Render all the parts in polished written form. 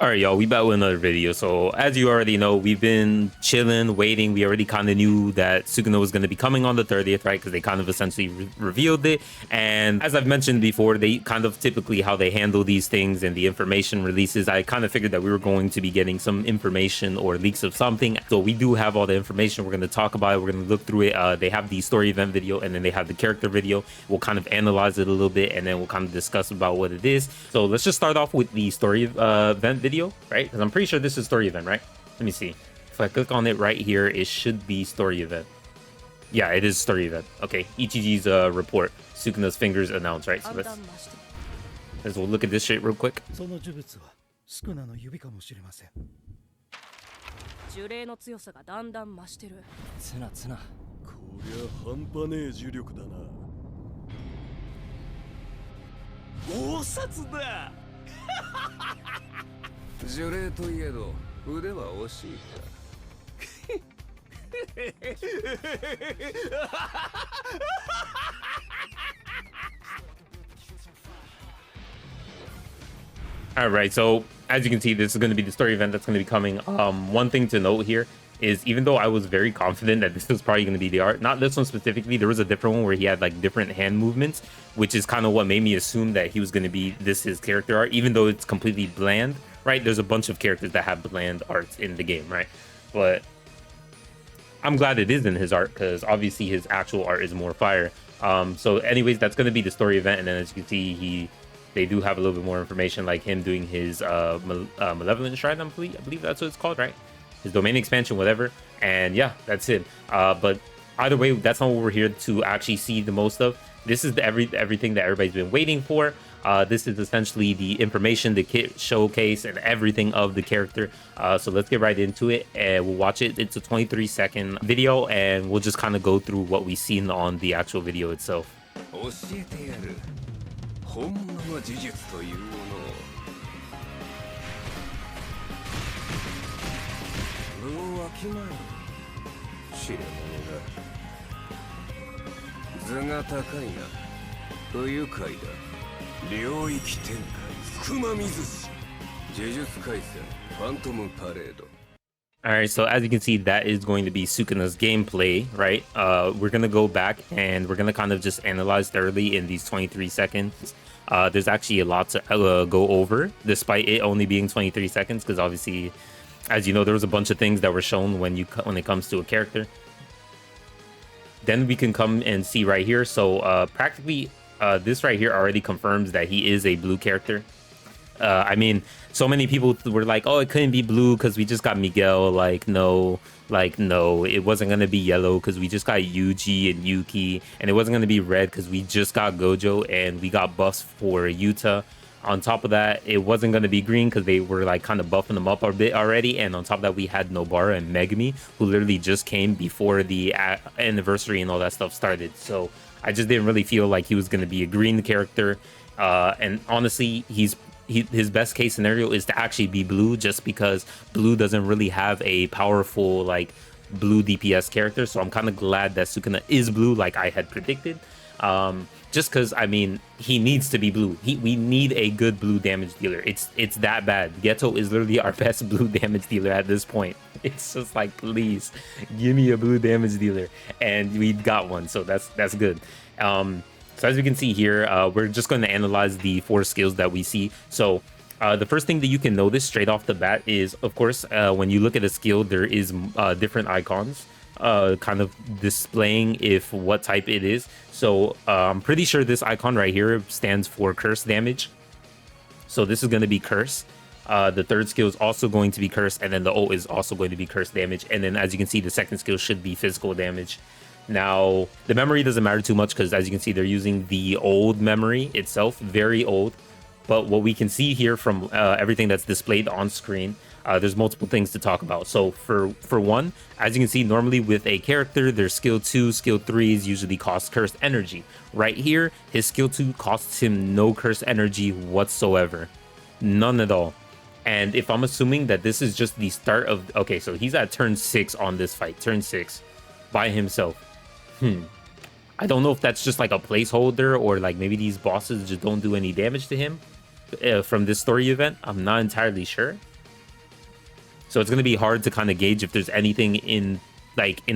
All right, y'all, we back with another video. So as you already know, we've been chilling, waiting. We already kind of knew that Sukuna was going to be coming on the 30th, right? Because they kind of essentially revealed it. And as I've mentioned before, they kind of typically how they handle these things and the information releases, I kind of figured that we were going to be getting some information or leaks of something. So we do have all the information. We're going to talk about it. We're going to look through it. They have the story event video, and then they have the character video. We'll kind of analyze it a little bit, and then we'll kind of discuss about what it is. So let's just start off with the story event video, right? Because I'm pretty sure this is story event, right? Let me see. If I click on it right here, it should be story event. Yeah, it is story event. Okay, ETG's report. Sukuna's fingers announced, right? So we'll look at this shit real quick. 呪霊の強さがだんだん増してる。つなつな。こりゃ半端ねえ呪力だな。大札だ。呪霊といえど腕は惜しいか。All right, so as you can see, this is going to be the story event that's going to be coming. One thing to note here is, even though I was very confident that this was probably going to be the art, not this one specifically, there was a different one where he had like different hand movements, which is kind of what made me assume that he was going to be his character art, even though it's completely bland, right? There's a bunch of characters that have bland arts in the game, right? But I'm glad it isn't his art, because obviously his actual art is more fire. So anyways, that's going to be the story event, and then as you can see, they do have a little bit more information, like him doing his Malevolent Shrine, I believe that's what it's called, right? His domain expansion, whatever. And yeah, that's it. But either way, that's not what we're here to actually see the most of. This is everything that everybody's been waiting for. This is essentially the information, the kit showcase, and everything of the character. So let's get right into it, and we'll watch it. It's a 23-second video, and we'll just kind of go through what we've seen on the actual video itself. 本物の呪術というものを分をわきまえ知れ者が図が高いな不愉快だ領域展開熊水し呪術廻戦ファントムパレード Alright, so as you can see, that is going to be Sukuna's gameplay, right? We're going to go back and we're going to kind of just analyze thoroughly in these 23 seconds. There's actually a lot to go over, despite it only being 23 seconds, because obviously, as you know, there was a bunch of things that were shown when it comes to a character. Then we can come and see right here. So practically, this right here already confirms that he is a blue character. I mean, so many people were like, oh, it couldn't be blue because we just got Miguel. No, it wasn't going to be yellow because we just got Yuji and Yuki. And it wasn't going to be red because we just got Gojo and we got buffs for Yuta. On top of that, it wasn't going to be green because they were like kind of buffing them up a bit already. And on top of that, we had Nobara and Megumi, who literally just came before the anniversary and all that stuff started. So I just didn't really feel like he was going to be a green character. And honestly, his best case scenario is to actually be blue, just because blue doesn't really have a powerful like blue DPS character. So I'm kind of glad that Sukuna is blue, like I had predicted. Just because, I mean, he needs to be blue. We need a good blue damage dealer. It's that bad. Geto is literally our best blue damage dealer at this point. It's just like, please give me a blue damage dealer, and we got one. So that's good. So as we can see here, we're just going to analyze the 4 skills that we see. So the first thing that you can notice straight off the bat is, of course, when you look at a skill, there is different icons kind of displaying what type it is. So I'm pretty sure this icon right here stands for curse damage. So this is going to be curse. The third skill is also going to be curse, and then the O is also going to be curse damage. And then as you can see, the second skill should be physical damage. Now, the memory doesn't matter too much because, as you can see, they're using the old memory itself, very old. But what we can see here from everything that's displayed on screen, there's multiple things to talk about. So for one, as you can see, normally with a character, their skill 2, skill 3s usually cost cursed energy. Right here, his skill 2 costs him no cursed energy whatsoever. None at all. And if I'm assuming that this is just the start of... Okay, so he's at turn 6 on this fight. Turn 6 by himself. I don't know if that's just like a placeholder, or like maybe these bosses just don't do any damage to him. from this story event. I'm not entirely sure. So it's going to be hard to kind of gauge if there's anything in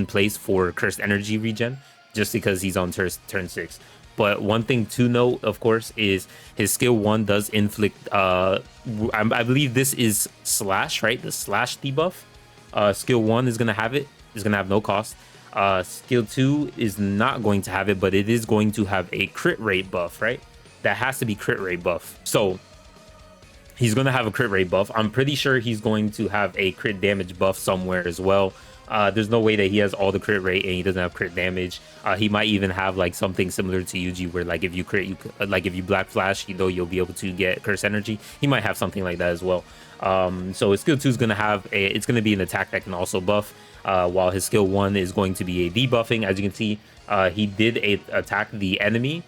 place for cursed energy regen, just because he's on turn 6. But one thing to note, of course, is his skill 1 does inflict, I believe this is slash, right? The slash debuff. Skill 1 is going to have it. It's going to have no cost. Skill 2 is not going to have it, but it is going to have a crit rate buff, right? That has to be crit rate buff. So he's going to have a crit rate buff. I'm pretty sure he's going to have a crit damage buff somewhere as well. There's no way that he has all the crit rate and he doesn't have crit damage. He might even have like something similar to Yuji, where like if you crit, if you black flash, you'll be able to get curse energy. He might have something like that as well. So his skill 2 is going to have it's going to be an attack that can also buff, while his skill 1 is going to be a debuffing. As you can see, he did attack the enemy.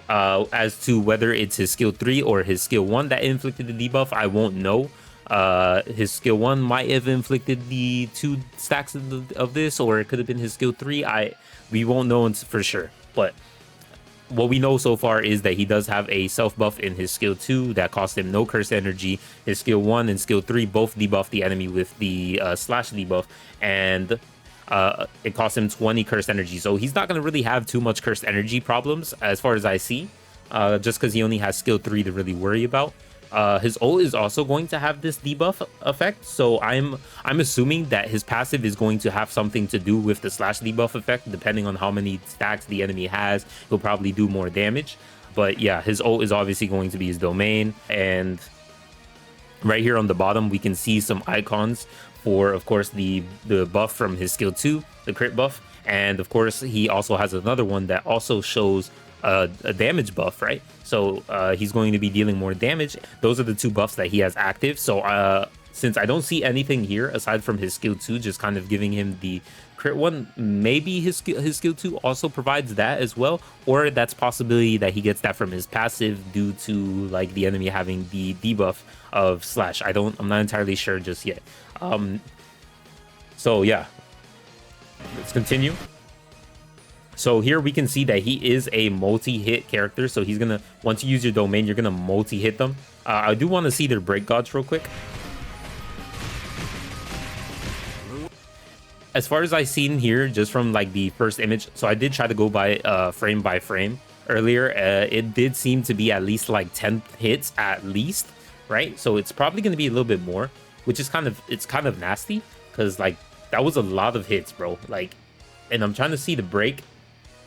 As to whether it's his skill 3 or his skill 1 that inflicted the debuff, I won't know. His skill 1 might have inflicted the 2 stacks of this, or it could have been his skill 3. We won't know for sure, but what we know so far is that he does have a self buff in his skill 2 that cost him no curse energy. His skill 1 and skill 3 both debuff the enemy with the slash debuff, and it costs him 20 cursed energy. So he's not going to really have too much cursed energy problems as far as I see, just because he only has skill 3 to really worry about. His ult is also going to have this debuff effect, so I'm assuming that his passive is going to have something to do with the slash debuff effect. Depending on how many stacks the enemy has, he'll probably do more damage. But yeah, his ult is obviously going to be his domain, and right here on the bottom we can see some icons for, of course, the buff from his skill 2, the crit buff, and of course he also has another one that also shows a damage buff, right? So he's going to be dealing more damage. Those are the 2 buffs that he has active. So since I don't see anything here aside from his skill 2 just kind of giving him the crit one, maybe his skill 2 also provides that as well, or that's possibility that he gets that from his passive due to like the enemy having the debuff of slash. I'm not entirely sure just yet. So yeah, let's continue. So here we can see that he is a multi-hit character. So he's gonna, once you use your domain, you're gonna multi-hit them. I do want to see their break gods real quick. As far as I've seen here, just from like the first image, so I did try to go by frame earlier. It did seem to be at least like 10 hits at least, right? So it's probably going to be a little bit more, which is kind of nasty, because like that was a lot of hits, bro. Like, and I'm trying to see the break.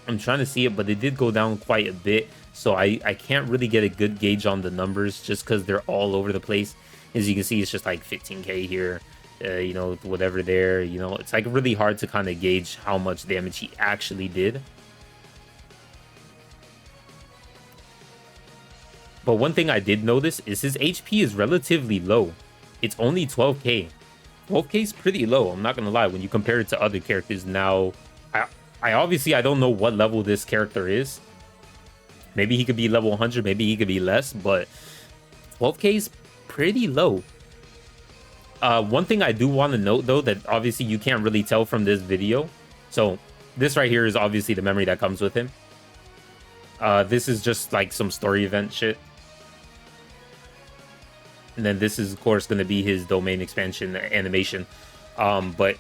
I'm trying to see it, but it did go down quite a bit. So I can't really get a good gauge on the numbers just because they're all over the place. As you can see, it's just like 15k here, you know, whatever there, you know, it's like really hard to kind of gauge how much damage he actually did. But one thing I did notice is his HP is relatively low. It's only 12k. 12k is pretty low, I'm not gonna lie, when you compare it to other characters. Now, I obviously I don't know what level this character is. Maybe he could be level 100, maybe he could be less, but 12k is pretty low. One thing I do want to note though, that obviously you can't really tell from this video. So this right here is obviously the memory that comes with him. This is just like some story event shit. And then this is of course going to be his domain expansion animation. But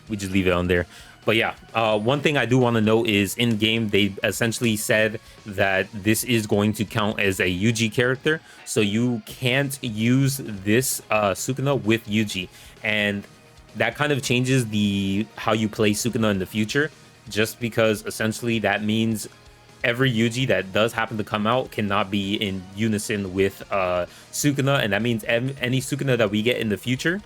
we just leave it on there. But yeah, one thing I do want to note is in game they essentially said that this is going to count as a Yuji character, so you can't use this Sukuna with Yuji, and that kind of changes how you play Sukuna in the future, just because essentially that means every Yuji that does happen to come out cannot be in unison with Sukuna, and that means any Sukuna that we get in the future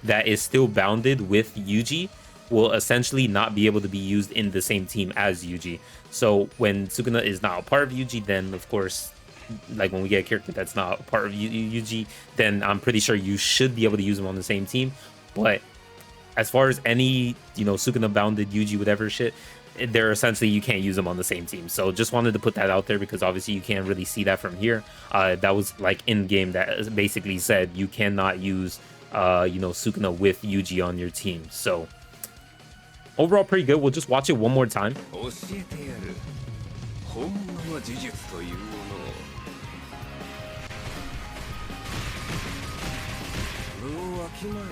that is still bounded with Yuji will essentially not be able to be used in the same team as Yuji. So when Sukuna is not a part of Yuji, then of course, like when we get a character that's not a part of Yuji, then I'm pretty sure you should be able to use them on the same team. But as far as any, you know, Sukuna bounded Yuji, whatever shit, they're essentially, you can't use them on the same team. So just wanted to put that out there because obviously you can't really see that from here. That was like in game that basically said you cannot use you know, Sukuna with Yuji on your team. So overall pretty good. We'll just watch it one more time. 教えてやる本物の呪術というものを分をわきまえ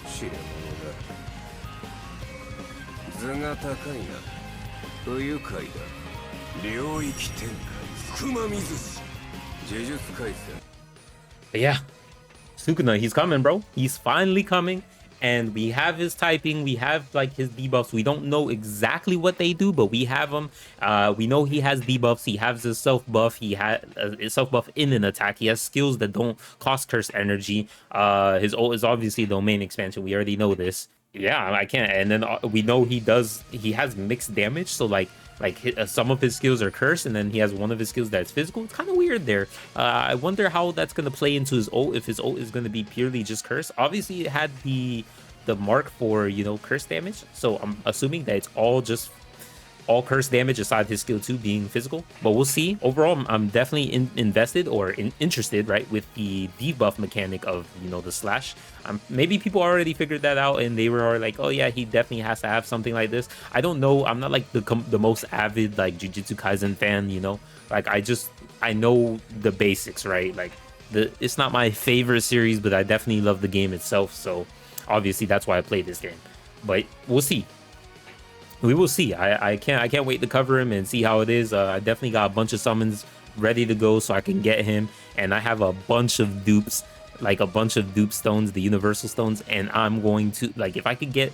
知れ者が図が高いな不愉快だ領域展開熊水し呪術廻戦 But yeah, Sukuna, he's coming, bro. He's finally coming. And we have his typing. We have like his debuffs. We don't know exactly what they do, but we have them. We know he has debuffs. He has his self buff. He has a self buff in an attack. He has skills that don't cost cursed energy. His ult is obviously domain expansion. We already know this. Yeah, I can't. And then we know he has mixed damage. So like some of his skills are cursed, and then he has one of his skills that's physical. It's kind of weird there. I wonder how that's going to play into his ult, if his ult is going to be purely just cursed. Obviously it had the mark for, you know, curse damage, so I'm assuming that it's all curse damage aside his skill 2 being physical, but we'll see. Overall, I'm definitely invested or interested, right, with the debuff mechanic of, you know, the slash. Maybe people already figured that out and they were like, oh yeah, he definitely has to have something like this. I don't know. I'm not like the most avid like Jujutsu Kaisen fan, you know, like I know the basics, right? Like it's not my favorite series, but I definitely love the game itself, so obviously that's why I played this game. But we'll see. We will see. I can't wait to cover him and see how it is. I definitely got a bunch of summons ready to go so I can get him, and I have a bunch of dupes, like a bunch of dupe stones, the universal stones, and I'm going to, like, if I could get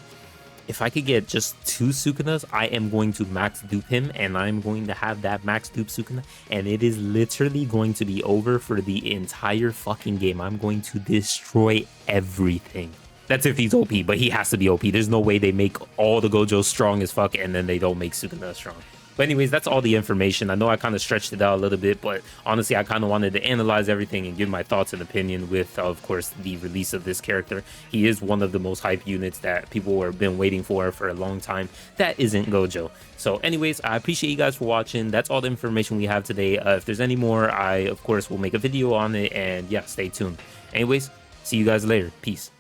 just 2 Sukunas, I am going to max dupe him, and I'm going to have that max dupe Sukuna, and it is literally going to be over for the entire fucking game. I'm going to destroy everything. That's if he's OP, but he has to be OP. There's no way they make all the Gojos strong as fuck and then they don't make Sukuna strong. But anyways, that's all the information. I know I kind of stretched it out a little bit, but honestly, I kind of wanted to analyze everything and give my thoughts and opinion with, of course, the release of this character. He is one of the most hype units that people have been waiting for a long time. That isn't Gojo. So anyways, I appreciate you guys for watching. That's all the information we have today. If there's any more, I, of course, will make a video on it. And yeah, stay tuned. Anyways, see you guys later. Peace.